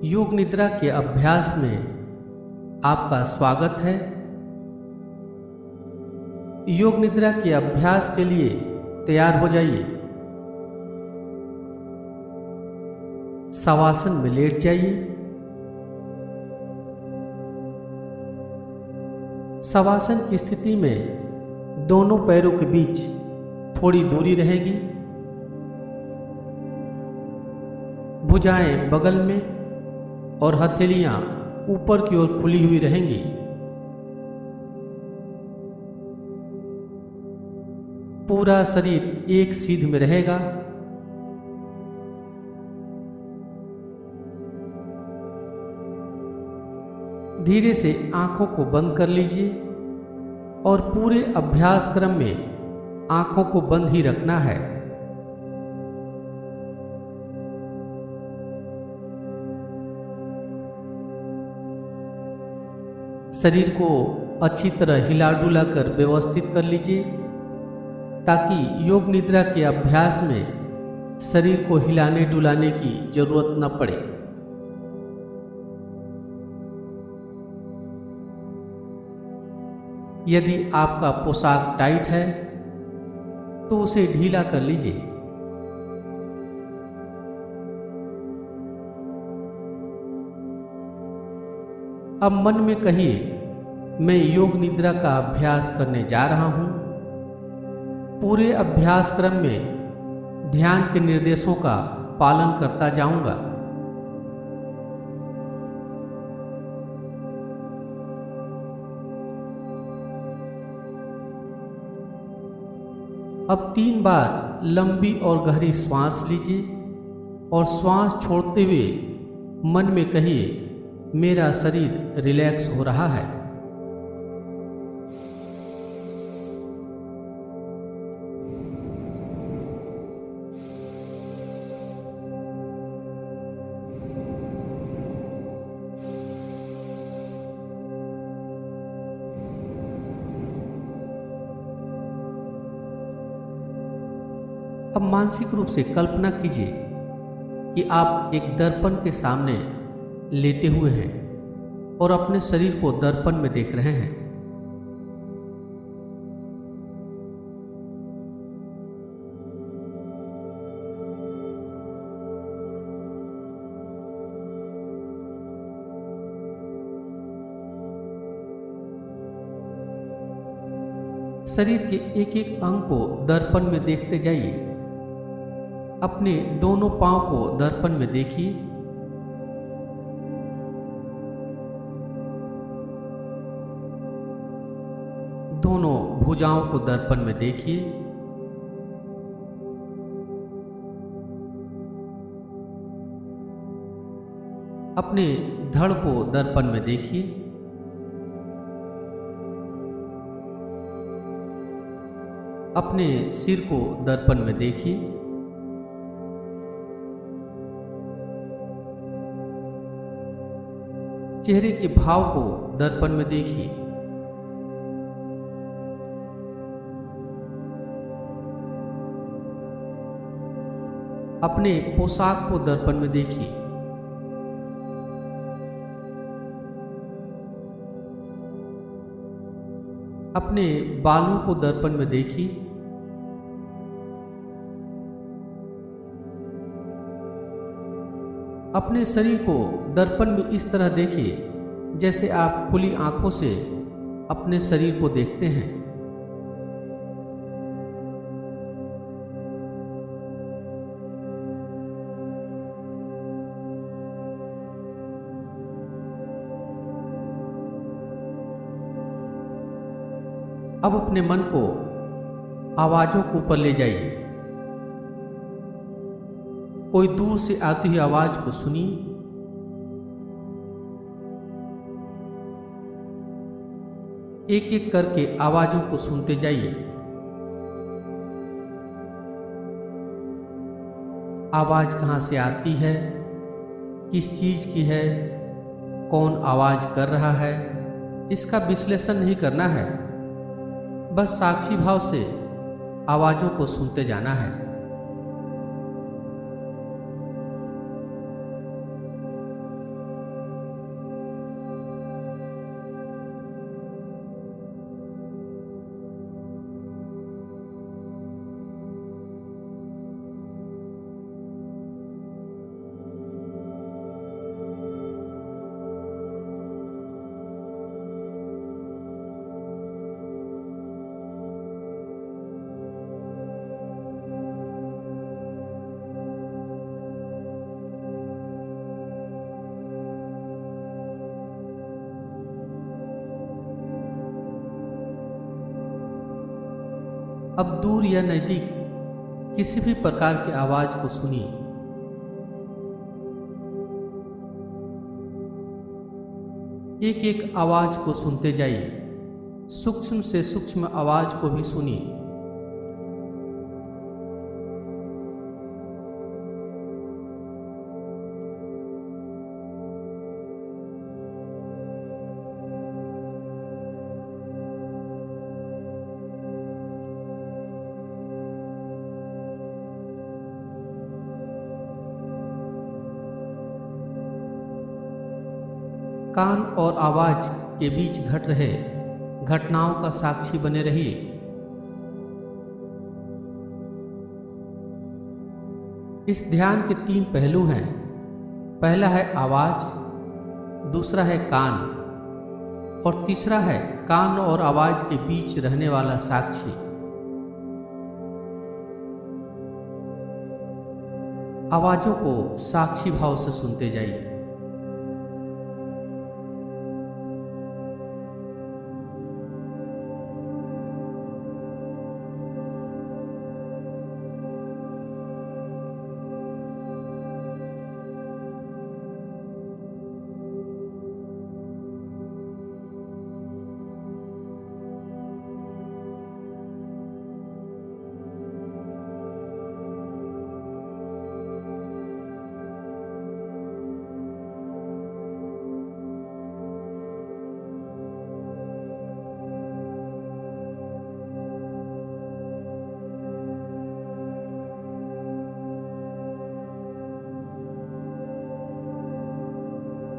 योग निद्रा के अभ्यास में आपका स्वागत है। योग निद्रा के अभ्यास के लिए तैयार हो जाइए। शवासन में लेट जाइए। शवासन की स्थिति में दोनों पैरों के बीच थोड़ी दूरी रहेगी। भुजाएं बगल में और हथेलियां ऊपर की ओर खुली हुई रहेंगी। पूरा शरीर एक सीध में रहेगा। धीरे से आंखों को बंद कर लीजिए और पूरे अभ्यास क्रम में आंखों को बंद ही रखना है। शरीर को अच्छी तरह हिला डुला कर व्यवस्थित कर लीजिए ताकि योग निद्रा के अभ्यास में शरीर को हिलाने डुलाने की जरूरत न पड़े। यदि आपका पोशाक टाइट है तो उसे ढीला कर लीजिए। अब मन में कहिए, मैं योग निद्रा का अभ्यास करने जा रहा हूं। पूरे अभ्यास क्रम में ध्यान के निर्देशों का पालन करता जाऊंगा। अब 3 बार लंबी और गहरी श्वास लीजिए और श्वास छोड़ते हुए मन में कहिए, मेरा शरीर रिलैक्स हो रहा है। अब मानसिक रूप से कल्पना कीजिए कि आप एक दर्पण के सामने लेटे हुए हैं और अपने शरीर को दर्पण में देख रहे हैं। शरीर के एक एक अंग को दर्पण में देखते जाइए। अपने दोनों पांव को दर्पण में देखिए। दोनों भुजाओं को दर्पण में देखिए। अपने धड़ को दर्पण में देखिए। अपने सिर को दर्पण में देखिए। चेहरे के भाव को दर्पण में देखिए। अपने पोशाक को दर्पण में देखिए। अपने बालों को दर्पण में देखिए। अपने शरीर को दर्पण में इस तरह देखिए जैसे आप खुली आंखों से अपने शरीर को देखते हैं। अब अपने मन को आवाजों को ऊपर ले जाइए। कोई दूर से आती हुई आवाज को सुनिए। एक एक करके आवाजों को सुनते जाइए। आवाज कहां से आती है, किस चीज की है, कौन आवाज कर रहा है, इसका विश्लेषण नहीं करना है। बस साक्षी भाव से आवाजों को सुनते जाना है। अब दूर या नज़दीक किसी भी प्रकार की आवाज को सुनिए। एक एक आवाज को सुनते जाइए, सूक्ष्म से सूक्ष्म आवाज को भी सुनिए। कान और आवाज के बीच घट रहे घटनाओं का साक्षी बने रहिए। इस ध्यान के 3 पहलू हैं। पहला है आवाज, दूसरा है कान और तीसरा है कान और आवाज के बीच रहने वाला साक्षी। आवाजों को साक्षी भाव से सुनते जाइए।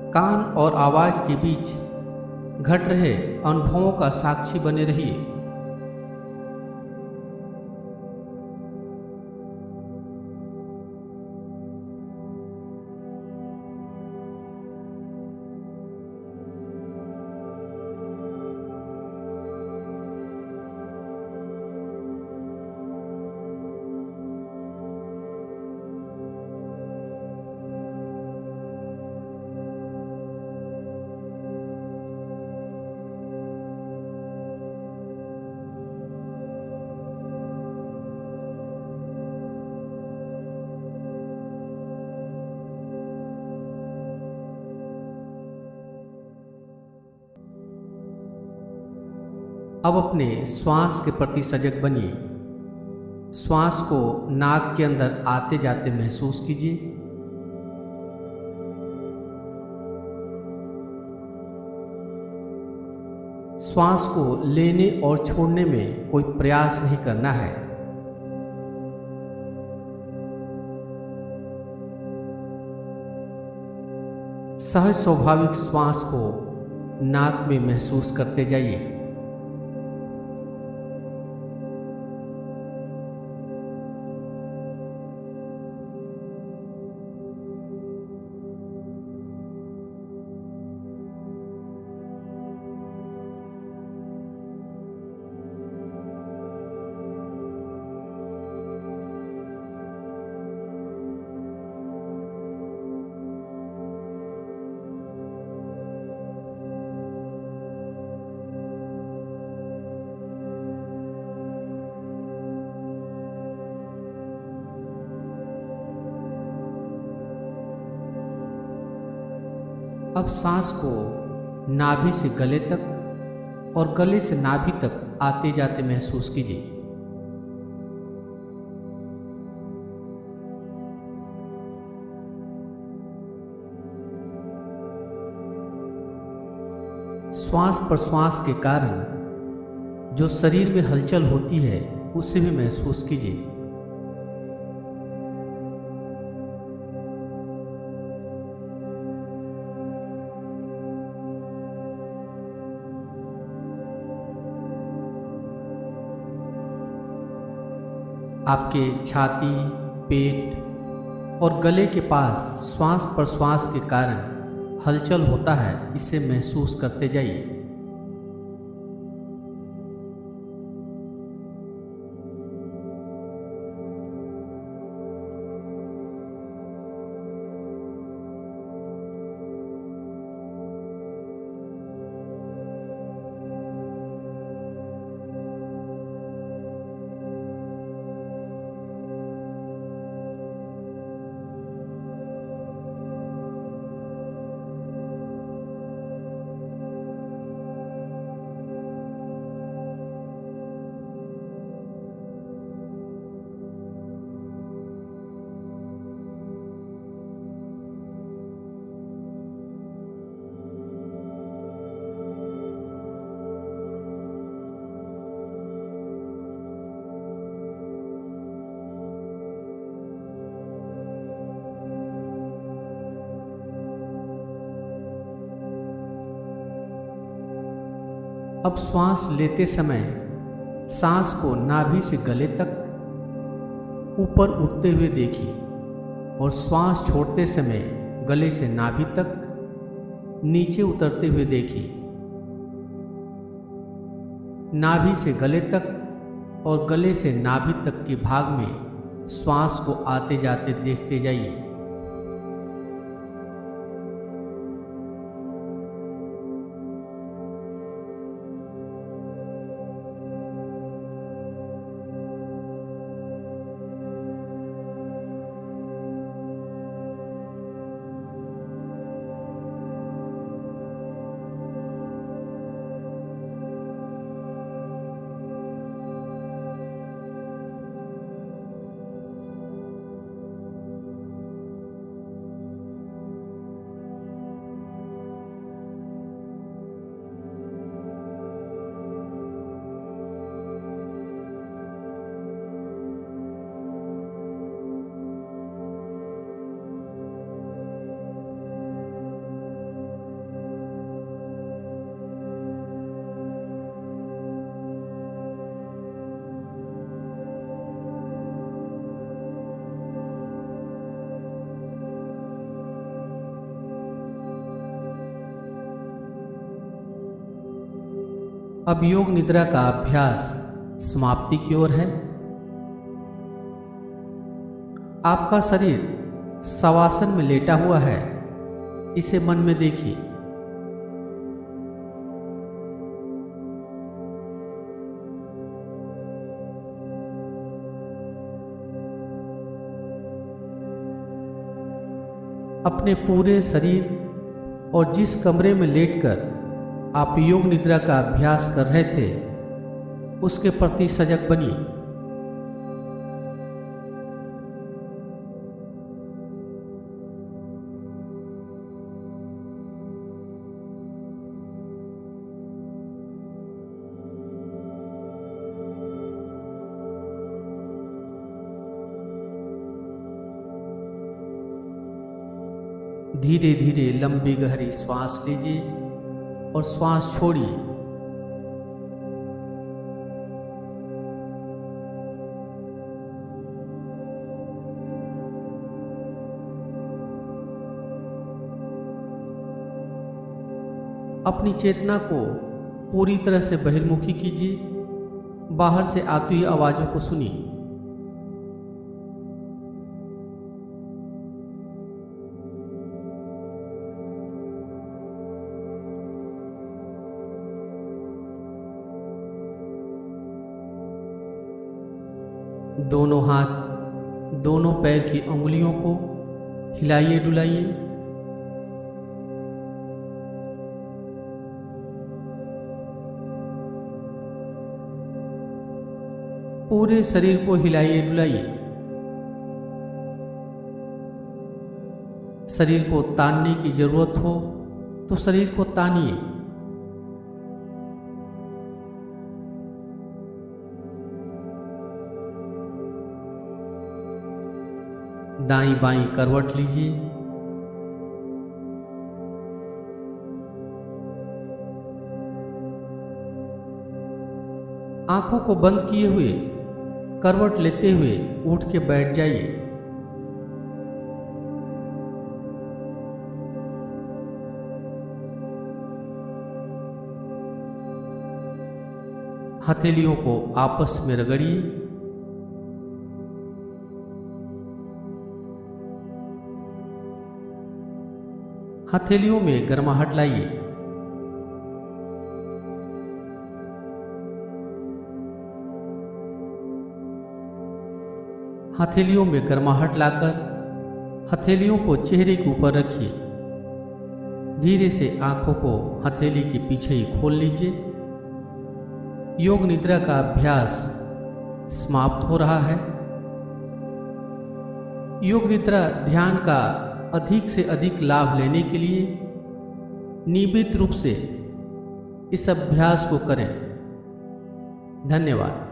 कान और आवाज के बीच घट रहे अनुभवों का साक्षी बने रहिए। अब अपने श्वास के प्रति सजग बनिए। श्वास को नाक के अंदर आते जाते महसूस कीजिए। श्वास को लेने और छोड़ने में कोई प्रयास नहीं करना है। सहज स्वाभाविक श्वास को नाक में महसूस करते जाइए। अब सांस को नाभि से गले तक और गले से नाभि तक आते जाते महसूस कीजिए। श्वास प्रश्वास के कारण जो शरीर में हलचल होती है उसे भी महसूस कीजिए। आपके छाती, पेट और गले के पास श्वास प्रश्वास के कारण हलचल होता है, इसे महसूस करते जाइए। अब श्वास लेते समय सांस को नाभि से गले तक ऊपर उठते हुए देखिए और श्वास छोड़ते समय गले से नाभि तक नीचे उतरते हुए देखिए। नाभि से गले तक और गले से नाभि तक के भाग में श्वास को आते जाते देखते जाइए। अब योग निद्रा का अभ्यास समाप्ति की ओर है। आपका शरीर शवासन में लेटा हुआ है, इसे मन में देखिए। अपने पूरे शरीर और जिस कमरे में लेटकर आप योग निद्रा का अभ्यास कर रहे थे उसके प्रति सजग बनिए। धीरे धीरे लंबी गहरी श्वास लीजिए और श्वास छोड़िए। अपनी चेतना को पूरी तरह से बहिर्मुखी कीजिए। बाहर से आती हुई आवाजों को सुनिए। दोनों हाथ, दोनों पैर की उंगलियों को हिलाइए डुलाइए। पूरे शरीर को हिलाइए डुलाइए। शरीर को तानने की जरूरत हो तो शरीर को तानिए। दाईं बाईं करवट लीजिए। आंखों को बंद किए हुए करवट लेते हुए उठ के बैठ जाइए। हथेलियों को आपस में रगड़िए। हथेलियों में गर्माहट लाइए। हथेलियों में गर्माहट लाकर हथेलियों को चेहरे के ऊपर रखिए। धीरे से आंखों को हथेली के पीछे ही खोल लीजिए। योग निद्रा का अभ्यास समाप्त हो रहा है। योग निद्रा ध्यान का अधिक से अधिक लाभ लेने के लिए नियमित रूप से इस अभ्यास को करें। धन्यवाद।